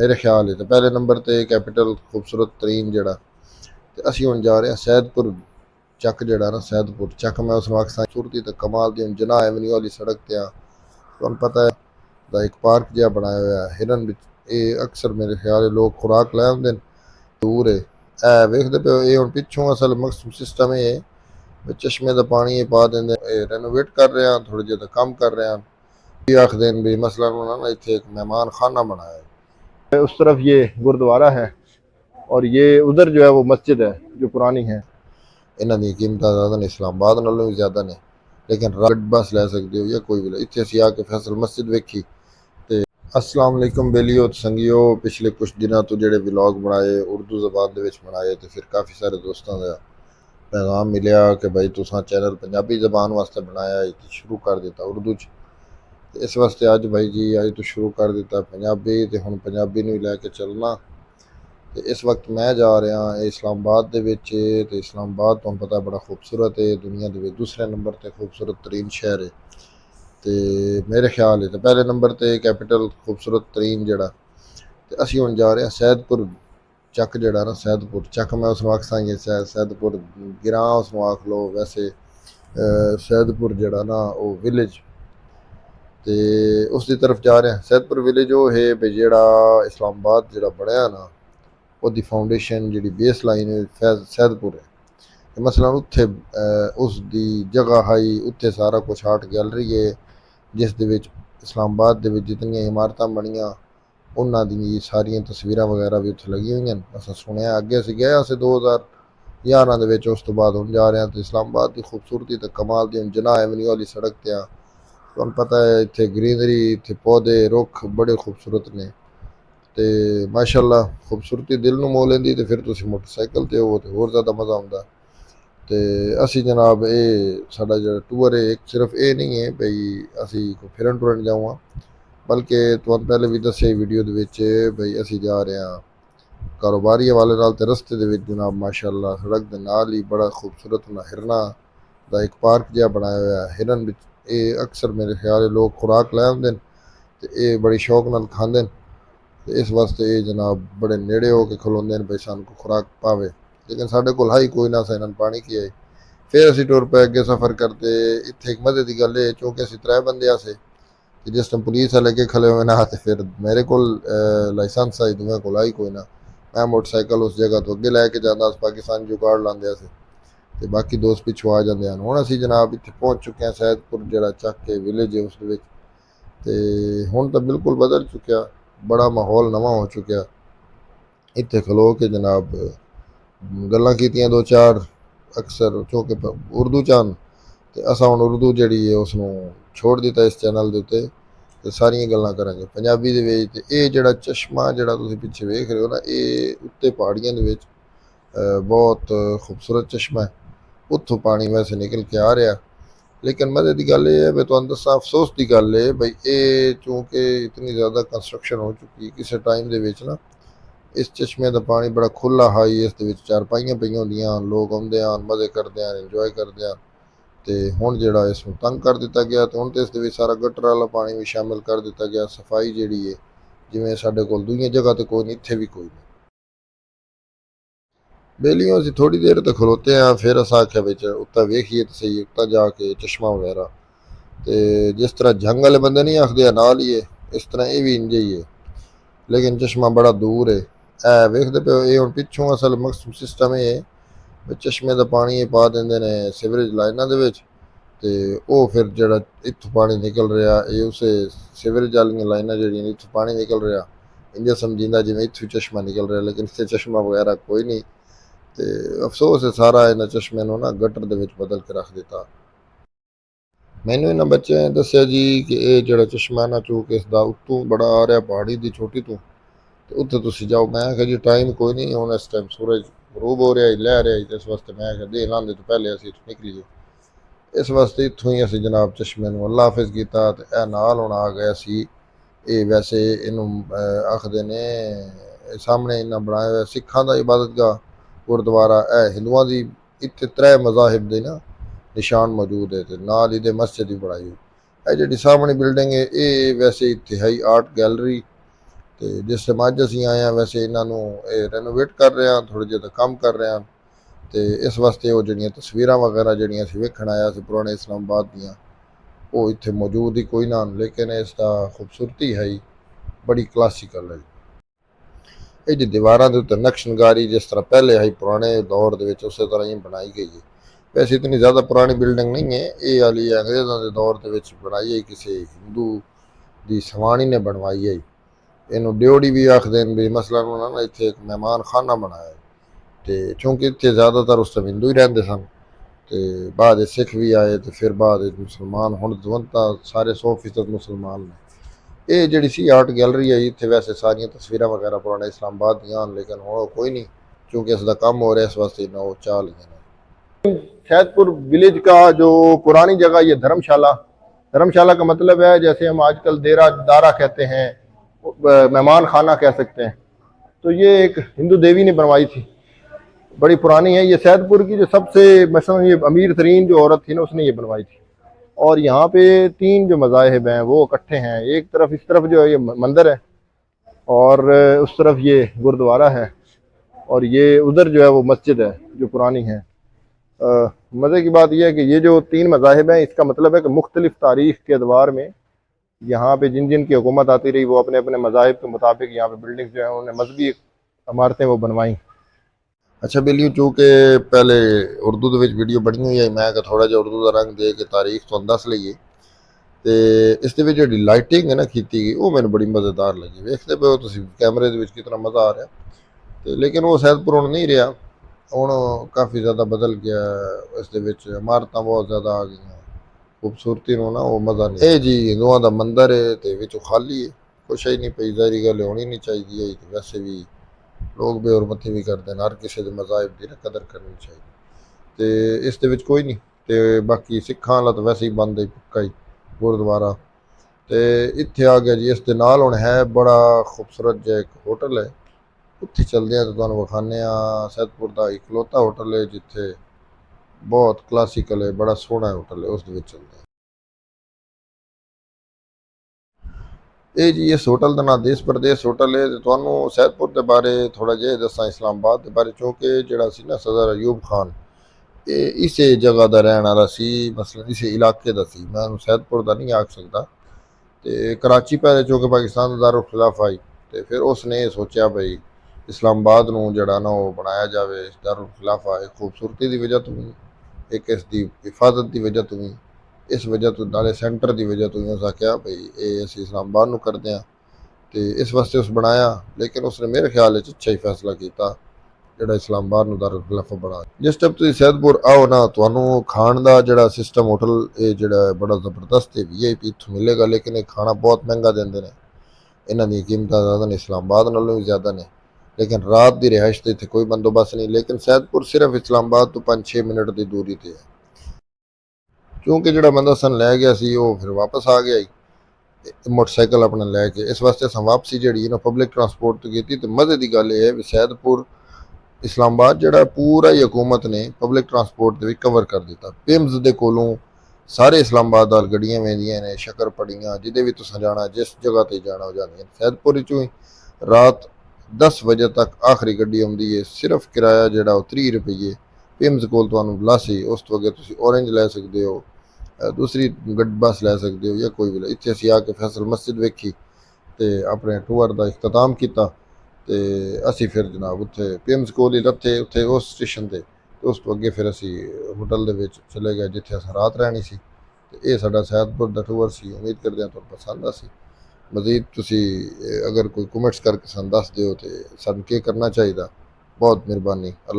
मेरे ख्याल है तो पहले नंबर ते कैपिटल खूबसूरत तरीन जड़ा ते असीं हुण जा रहे हैं सैदपुर ਚੱਕ ਜਿਹੜਾ ਨਾ ਸੈਦਪੁਰ ਚੱਕ ਮੈਂ ਉਸ ਨੂੰ ਆਖਾਂ ਸੁਰਤੀ ਤੇ ਕਮਾਲ ਦੀ ਜਨਾਹ ਐਵਨਿਊ ਵਾਲੀ ਸੜਕ ਤੇ ਆ ਤੁਹਾਨੂੰ ਪਤਾ ਹੈ ਦਾ ਇੱਕ ਪਾਰਕ ਜਿਹਾ ਬਣਾਇਆ ਹੋਇਆ ਹਿਰਨ ਵਿੱਚ ਇਹ ਅਕਸਰ ਮੇਰੇ ਖਿਆਲ ਲੋਕ ਖੁਰਾਕ ਲੈ ਆਉਂਦੇ ਨੇ ਦੂਰ ਹੈ ਇਹ ਵੇਖਦੇ ਪਏ ਇਹ ਹੁਣ ਪਿੱਛੋਂ ਅਸਲ ਮਕਸਦ ਸਿਸਟਮ ਇਹ ਵੀ ਚਸ਼ਮੇ ਦਾ ਪਾਣੀ ਇਹ ਪਾ ਦਿੰਦੇ ਇਹ ਰੈਨੋਵੇਟ ਕਰ ਰਹੇ ਆ ਥੋੜੇ ਜਿਹਾ ਕੰਮ ਕਰ ਰਹੇ ਆ ਇਹ ਆਖਦੇ ਨੇ ਵੀ ਮਸਲਾ ਉਹਨਾਂ ਨੇ ਇੱਥੇ ਇੱਕ ਮਹਿਮਾਨ ਖਾਨਾ बनाया है उस तरफ ये गुरुद्वारा है और ये उधर जो है वो मस्जिद है जो पुरानी है ਇਹਨਾਂ ਦੀਆਂ ਕੀਮਤਾਂ ਜ਼ਿਆਦਾ ਨੇ ਇਸਲਾਮਾਬਾਦ ਨਾਲੋਂ ਵੀ ਜ਼ਿਆਦਾ ਨੇ ਲੇਕਿਨ ਰਗੜ ਬਸ ਲੈ ਸਕਦੇ ਹੋ ਜਾਂ ਕੋਈ ਵੀ ਇੱਥੇ ਅਸੀਂ ਆ ਕੇ ਫੈਸਲ ਮਸਜਿਦ ਵੇਖੀ ਤੇ अस्सलाम वालेकुम बेलियो संगियो पिछले कुछ दिनों तो जेडे व्लॉग बनाए उर्दू ज़बान दे विच बनाए तो फिर काफ़ी सारे दोस्तों का पैगाम मिलिया कि भाई तुसां चैनल पंजाबी ज़बान वास्ते बनाया शुरू कर दिता उर्दू च इस वास्ते अज भाई जी अज तो शुरू कर दिता पंजाबी तो हुण पंजाबी नूं लैके चलना तो इस वक्त मैं जा रहा इस्लामाबाद दे विच ते इस्लामाबाद तुहानूं पता बड़ा खूबसूरत है दुनिया दे दूसरे नंबर ते खूबसूरत तरीन शहर है तो मेरे ख्याल है तो पहले नंबर ते कैपिटल खूबसूरत तरीन जड़ा तो असीं हुण जा रहे हैं सैदपुर ਚੱਕ ਜਿਹੜਾ ना सैदपुर ਚੱਕ मैं उसनूं आखां सैदपुर गिरां उसनूं आख लो वैसे सैदपुर जड़ा ना वो विलेज तो उसकी तरफ जा रहे हैं सैदपुर विलेज वो है भी जेड़ा इस्लामाबाद जड़ा बनया ना ਉਹਦੀ ਫਾਊਂਡੇਸ਼ਨ ਜਿਹੜੀ ਬੇਸ ਲਾਈਨ ਹੈ ਸੈਦਪੁਰ ਹੈ ਤੇ ਮਸਲਨ ਉੱਥੇ ਉਸ ਦੀ ਜਗ੍ਹਾ ਹਾਈ ਉੱਥੇ ਸਾਰਾ ਕੁਝ ਆਰਟ ਗੈਲਰੀ ਹੈ ਜਿਸ ਦੇ ਵਿੱਚ ਇਸਲਾਮਾਬਾਦ ਦੇ ਵਿੱਚ ਜਿੰਨੀਆਂ ਇਮਾਰਤਾਂ ਬਣੀਆਂ ਉਹਨਾਂ ਦੀ ਸਾਰੀਆਂ ਤਸਵੀਰਾਂ ਵਗੈਰਾ ਵੀ ਉੱਥੇ ਲੱਗੀਆਂ ਹੋਈਆਂ ਨੇ ਅਸਾਂ ਸੁਣਿਆ ਅੱਗੇ ਅਸੀਂ ਗਏ ਅਸੀਂ 2011 ਦੇ ਵਿੱਚ ਉਸ ਤੋਂ ਬਾਅਦ ਹੁਣ ਜਾ ਰਹੇ ਹਾਂ ਤੇ ਇਸਲਾਮਾਬਾਦ ਦੀ ਖੂਬਸੂਰਤੀ ਤੇ ਕਮਾਲ ਦੀ ਜਨਾਹ ਐਵਨਿਊ ਵਾਲੀ ਸੜਕ ਤੇ ਆ ਤੁਹਾਨੂੰ ਪਤਾ ਹੈ ਇੱਥੇ ਗ੍ਰੀਨਰੀ ਇੱਥੇ ਪੌਦੇ ਰੁੱਖ ਬੜੇ ਖੂਬਸੂਰਤ ਨੇ तो माशाअल्लाह खूबसूरती दिल नूं मोह लेंदी तो फिर तुसीं मोटरसाइकिल ते हो तो होर ज़्यादा मज़ा आउंदा तो असी जनाब ये साडा जिहड़ा टूर है एक सिर्फ ये नहीं है भई असी कोई फिरन टुरन जाऊँ बल्कि तुहानूं पहले भी दस्सिया वीडियो दे विच भई असी जा रहे हैं कारोबारी हवाले नाल ते रस्ते दे विच जनाब माशाअल्लाह सड़क दे नाल ही बड़ा खूबसूरत हिरना दा एक पार्क जिहा बनाया होया हिरन विच ये अक्सर मेरे ख्याल लोग खुराक लै आउंदे ने ते ये बड़ी शौक नाल खांदे ने तो इस वास्ते ये जनाब बड़े नेड़े हो के खलोंदे ने भाई सानूं को खुराक पावे लेकिन साढ़े कोल हाई कोई ना इन्हां पानी की आई फिर असीं टुर पे अगे सफ़र करते इत्थे एक मज़े की गल है चूँकि असीं 3 बंदे आसे कि जिस टाइम पुलिस वाले अगे खले हुए ना तो फिर मेरे को लाइसेंस आई दुए को आई कोई ना मैं मोटरसाइकिल उस जगह तो अगे लैके जाता पाकिस्तान जुगाड़ लाते तो बाकी दोस्त पिछू आ जाते हैं हुण असीं जनाब इत्थे पहुँच चुके हैं सैदपुर जिहड़ा ਚੱਕ के विलेज है उस विच ते हुण तां बिल्कुल बदल चुकिया बड़ा माहौल नवा हो चुका इत्थे खलो के जनाब गल्लां कीतियां 2-4 अक्सर चूँकि उर्दू चान तो असां हुण उर्दू जिहड़ी है उसनूं छोड़ दिता इस चैनल दे उत्ते ते सारियां गल्लां करांगे पंजाबी दे विच ते इह जिहड़ा चश्मा जिहड़ा तुसीं पिछे वेख रहे हो ना इह उत्ते पहाड़ियां दे विच बहुत खूबसूरत चश्मा है उत्थों पानी वैसे निकल के आ रहा लेकिन मज़े की गल है मैं तुहानूं दस्सां अफसोस की गल है भाई ये चूँकि इतनी ज़्यादा कंस्ट्रक्शन हो चुकी किसी टाइम दे विच ना इस चश्मे का पानी बड़ा खुला हाई इस दे विच चारपाइयां पईयां होंदियां लोग आउंदे हैं मज़े करते हैं इंजॉय करते हैं तो हुण जिहड़ा इसनूं तंग कर दिता गया तो हुण तो इस दे विच सारा गटर वाला पानी भी शामिल कर दिता गया सफाई जिहड़ी है जिवें साडे कोल दूईआं जगह ते कोई नहीं इत्थे भी कोई नहीं बेलियों असीं थोड़ी देर तक खलोते हैं फिर अस आख्या बिच उत्ता वेखिए तो सही उत्ता जाके चश्मा वगैरह तो जिस तरह जंग वाले बंदे नहीं आखते नाल ही है इस तरह ये भी इंज ही है लेकिन चश्मा बड़ा दूर है वेखते पे ये हुण पिछों असल मकसद सिस्टम ये है चश्मे का पानी पा देंगे ने सीवरेज लाइनां दे विच ते वो फिर जिहड़ा इत्थों पानी निकल रहा ये उस सीवरेज वाली लाइनां जिहड़ियां इत्थों पानी निकल रहा इंज समझींदा जिवें इत्थों चश्मा निकल रहा लेकिन इत्थे चश्मा वगैरह कोई नहीं तो अफसोस है सारा इन्हां चश्मे नूं ना गटर दे विच बदल के रख दिता मैनू इन्हां बच्चों ने दस्सिया जी कि ये जिहड़ा चश्मा ना चूँकि इसदा उत्तों बड़ा आ रहा पहाड़ी दी चोटी तो उत्थे तुसीं जाओ मैं आख्या जी टाइम कोई नहीं हुण इस टाइम सूरज गरूब हो रहा लै रहा तो इस वास्ते मैं आख्या दे लांदे तो पहले असीं इत्थों निकलीए इस वास्ते इत्थों ही असीं जनाब चश्मे नूं अल्लाह हाफिज़ कीता ते ए नाल हुण आ गए असीं ये वैसे इनूं आखदे ने सामने इन्हां बनाया होया सिखां दा इबादतगाह गुरुद्वारा है हिंदुआं की इत्थे 3 मज़ाहिब के ना निशान मौजूद है तो नाल ही मस्जिद भी बनाई हुई है जी सामने बिल्डिंग है ये वैसे इंतहाई आर्ट गैलरी ਤੇ ਜਿਸ ਟਾਈਮ ਅੱਜ ਅਸੀਂ ਆਏ ਹਾਂ ਵੈਸੇ ਇਹਨਾਂ ਨੂੰ ਇਹ ਰੈਨੋਵੇਟ ਕਰ ਰਹੇ ਹਾਂ, ਥੋੜ੍ਹੇ ਜਿਹੇ ਦਾ ਕੰਮ ਕਰ ਰਹੇ ਹਾਂ। ਤੇ ਇਸ ਵਾਸਤੇ ਉਹ ਜਿਹੜੀਆਂ ਤਸਵੀਰਾਂ ਵਗੈਰਾ ਜਿਹੜੀਆਂ ਅਸੀਂ ਵੇਖਣ ਆਇਆ ਸੀ ਪੁਰਾਣੇ ਇਸਲਾਮਾਬਾਦ ਦੀਆਂ, ਉਹ ਇੱਥੇ ਮੌਜੂਦ ਹੀ ਕੋਈ ਨਾ, ਲੇਕਿਨ ਇਸ ਦਾ ਖੂਬਸੂਰਤੀ ਹੈ ਹੀ ਬੜੀ ਕਲਾਸੀਕਲ ਹੈ। ਇਹ ਜੀ ਦੀਵਾਰਾਂ ਦੇ ਉੱਤੇ ਨਕਸ਼ਨਕਾਰੀ ਜਿਸ ਤਰ੍ਹਾਂ ਪਹਿਲੇ ਹੈ ਪੁਰਾਣੇ ਦੌਰ ਦੇ ਵਿੱਚ ਉਸੇ ਤਰ੍ਹਾਂ ਹੀ ਬਣਾਈ ਗਈ ਹੈ। ਵੈਸੇ ਇਤਨੀ ਜ਼ਿਆਦਾ ਪੁਰਾਣੀ ਬਿਲਡਿੰਗ ਨਹੀਂ ਹੈ, ਇਹ ਵਾਲੀ ਅੰਗਰੇਜ਼ਾਂ ਦੇ ਦੌਰ ਦੇ ਵਿੱਚ ਬਣਾਈ ਹੈ, ਕਿਸੇ ਹਿੰਦੂ ਦੀ ਸਵਾਣੀ ਨੇ ਬਣਵਾਈ ਹੈ। ਇਹਨੂੰ ਡਿਓੜੀ ਵੀ ਆਖਦੇ ਨੇ ਵੀ, ਮਸਲਨ ਉਹਨਾਂ ਨੇ ਇੱਥੇ ਇੱਕ ਮਹਿਮਾਨ ਖਾਨਾ ਬਣਾਇਆ। ਤੇ ਚੂੰਕਿ ਇੱਥੇ ਜ਼ਿਆਦਾਤਰ ਉਸ ਸਮੇਂ ਹਿੰਦੂ ਹੀ ਰਹਿੰਦੇ ਸਨ, ਤੇ ਬਾਅਦ ਸਿੱਖ ਵੀ ਆਏ, ਤੇ ਫਿਰ ਬਾਅਦ ਮੁਸਲਮਾਨ, ਹੁਣ ਤਾਂ ਸਾਰੇ 100% ਮੁਸਲਮਾਨ ਨੇ। ਇਹ ਜਿਹੜੀ ਸੀ ਆਰਟ ਗੈਲਰੀ ਹੈ, ਇੱਥੇ ਵੈਸੇ ਸਾਰੀਆਂ ਤਸਵੀਰਾਂ ਵਗੈਰਾ ਪੁਰਾਣੇ ਇਸਲਾਮਾਬਾਦ ਦੀਆਂ ਹਨ, ਲੇਕਿਨ ਹੁਣ ਕੋਈ नहीं, क्योंकि इसका काम हो रहा है, इस वास्ते ना वो चाल है। सैदपुर विलेज का जो पुरानी जगह ये धर्मशाला, धर्मशाला का मतलब है जैसे हम आजकल देरा दारा कहते हैं, मेहमान खाना कह सकते हैं। तो ये एक हिंदू देवी ने बनवाई थी, बड़ी पुरानी है। ये सैदपुर की जो सबसे मसलन ये अमीर तरीन जो औरत थी ना, उसने ये बनवाई थी। और यहाँ पे 3 जो मज़ाहिब हैं वो इकट्ठे हैं। एक तरफ इस तरफ जो है ये मंदिर है, और उस तरफ ये गुरुद्वारा है, और ये उधर जो है वो मस्जिद है जो पुरानी है। मज़े की बात यह है कि ये जो 3 मज़ाहिब हैं, इसका मतलब है कि मुख्तलिफ तारीख़ के अदवार में यहाँ पे जिन जिन की हुकूमत आती रही, वो अपने अपने मज़ाहिब के मुताबिक यहाँ पे बिल्डिंग्स जो है उन्होंने मजहबी इमारतें वो बनवाई। अच्छा बिल्ली, चूँकि पहले उर्दू ਦੇ ਵਿੱਚ ਵੀਡੀਓ ਬਣੀ ਹੋਈ ਹੈ, ਮੈਂ ਕਿ ਥੋੜਾ ਜਿਹਾ ਉਰਦੂ ਦਾ ਰੰਗ ਦੇ ਕੇ ਤਾਰੀਖ ਤੁਹਾਨੂੰ ਦੱਸ ਲਈਏ। ਤੇ ਇਸ ਦੇ ਵਿੱਚ ਜਿਹੜੀ ਲਾਈਟਿੰਗ ਹੈ ਨਾ ਕੀਤੀ ਗਈ, ਉਹ ਮੈਨੂੰ ਬੜੀ ਮਜ਼ੇਦਾਰ ਲੱਗੀ। ਵੇਖਦੇ ਪਏ ਹੋ ਤੁਸੀਂ ਕੈਮਰੇ ਦੇ ਵਿੱਚ ਕਿਤਨਾ ਮਜ਼ਾ ਆ ਰਿਹਾ। ਤੇ ਲੇਕਿਨ ਉਹ ਸੈਦਪੁਰ ਹੁਣ ਨਹੀਂ ਰਿਹਾ, ਹੁਣ ਕਾਫੀ ਜ਼ਿਆਦਾ ਬਦਲ ਗਿਆ। ਇਸ ਦੇ ਵਿੱਚ ਇਮਾਰਤਾਂ ਬਹੁਤ ਜ਼ਿਆਦਾ ਆ ਗਈਆਂ, ਖੂਬਸੂਰਤੀ ਨੂੰ ਨਾ ਉਹ ਮਜ਼ਾ ਨਹੀਂ। ਇਹ ਜੀ ਹਿੰਦੂਆਂ ਦਾ ਮੰਦਿਰ ਹੈ ਤੇ ਵਿੱਚੋਂ ਖਾਲੀ ਹੈ, ਕੁਛ ਹੀ ਨਹੀਂ ਪਈ। ਜ਼ਾਹਰੀ ਗੱਲ ਹੋਣੀ ਨਹੀਂ ਚਾਹੀਦੀ ਹੈ, ਤੇ ਵੈਸੇ ਵੀ लोग बेहरमती भी करते हैं, हर किसी के मज़ाहिब की कदर करनी चाहिए। तो इस दे विच कोई नहीं। तो बाकी सिखां वाला तो वैसे ही बंद है पक्का ही गुरुद्वारा। तो इत्थे आ गया जी, इस दे नाल हुण है बड़ा खूबसूरत जो एक होटल है, उत्थे चलते हैं तो तुहानूं विखाने सैदपुर का इकलौता होटल है जिथे बहुत क्लासीकल है, बड़ा सोहना होटल है, उस दे विच चलते हैं। ਇਹ ਜੀ ਇਸ ਹੋਟਲ ਦਾ ਨਾਮ ਦੇਸ਼ ਪ੍ਰਦੇਸ਼ ਹੋਟਲ ਹੈ। ਤੇ ਤੁਹਾਨੂੰ ਸੈਦਪੁਰ ਦੇ ਬਾਰੇ ਥੋੜਾ ਜਿਹਾ ਦੱਸਾਂ, ਇਸਲਾਮਾਬਾਦ ਦੇ ਬਾਰੇ, ਕਿਉਂਕਿ ਜਿਹੜਾ ਸੀ ਨਾ ਸਦਰ ਅਯੂਬ ਖਾਨ, ਇਹ ਇਸੇ ਜਗ੍ਹਾ ਦਾ ਰਹਿਣ ਵਾਲਾ ਸੀ, ਮਸਲਨ ਇਸੇ ਇਲਾਕੇ ਦਾ ਸੀ। ਮੈਂ ਉਹਨੂੰ ਸੈਦਪੁਰ ਦਾ ਨਹੀਂ ਆਖ ਸਕਦਾ। ਤੇ ਕਰਾਚੀ ਪਹਿਲੇ ਚੂँਕਿ ਪਾਕਿਸਤਾਨ ਦਾ ਦਾਰੁਲ ਖਿਲਾਫਾ ਆਈ, ਤੇ ਫਿਰ ਉਸਨੇ ਇਹ ਸੋਚਿਆ ਬਈ ਇਸਲਾਮਾਬਾਦ ਨੂੰ ਜਿਹੜਾ ਨਾ ਉਹ ਬਣਾਇਆ ਜਾਵੇ ਦਾਰੁਲ ਖਿਲਾਫਾ। ਇਹ ਖੂਬਸੂਰਤੀ ਦੀ ਵਜ੍ਹਾ ਤੋਂ ਵੀ, ਇੱਕ ਇਸ ਦੀ ਹਿਫਾਜ਼ਤ ਦੀ ਵਜ੍ਹਾ ਤੋਂ ਵੀ, इस वजह तो नाले सेंटर की वजह तो उस आख्या भाई ये असीं इस्लामाबाद नूं करते हैं, तो इस वास्ते उस बनाया। लेकिन उसने मेरे ख्याल अच्छा ही फैसला किया जिहड़ा इस्लामाबाद नूं दारुल खिलाफा बना। जिस टाइम तुसीं सैदपुर आओ ना, तुहानूं खाण दा जिहड़ा सिस्टम होटल ये जिहड़ा बड़ा ज़बरदस्त है, VIP इत्थों मिलेगा, लेकिन ये खाना बहुत महंगा देंदे ने। इन्हां दी कीमतां ज़्यादा ने, इस्लामाबाद नालों भी ज़्यादा ने। लेकिन रात की रिहाइश तो इत्थे कोई बंदोबस्त नहीं। लेकिन सैदपुर सिर्फ इस्लामाबाद तो 5-6 मिनट की दूरी पर है। क्योंकि जो बंदा सन लै गया सी वो फिर वापस आ गया ही मोटरसाइकिल अपना लैके। इस वास्ते अस वापसी जी ना पब्लिक ट्रांसपोर्ट तो की। तो मज़े की गल यह है भी सैदपुर इस्लामाबाद जोड़ा पूरा ही हुकूमत ने पब्लिक ट्रांसपोर्ट भी कवर कर दिता। पिम्स के कोलों सारे इस्लामाबाद वाल गड्डियां वेंदियां ने, शक्कर पड़ियां, जिदे भी तुसां जाना, जिस जगह पर जाना हो जांदियां। सैदपुर चों ही रात 10 बजे तक आखिरी गड्डी आउंदी है। सिर्फ किराया जोड़ा 30 रुपये। पिम्स कोल तुहानूं लासी, उस तो अगे तुसीं ऑरेंज लै सकते हो, दूसरी बस लै सकते हो, या कोई भी। इत्थे असीं आके फैसल मस्जिद वेखी ते अपने टूर का इख्तिताम किया। तो असीं फिर जनाब उत्थे पिम्स कोल ही लथे, उत्थे उस स्टेशन ते उस तो अगे फिर असीं होटल दे विच चले गए जिथे असां रात रहनी सी। ते ये साडा सैदपुर दा टूर सी। उम्मीद करदे हां तुहानूं पसंद आसी। मजीद तुसीं अगर कोई कमेंट्स करके सानूं दस दिओ ते सानूं की करना चाहिदा। बहुत मेहरबानी। अल्लाह।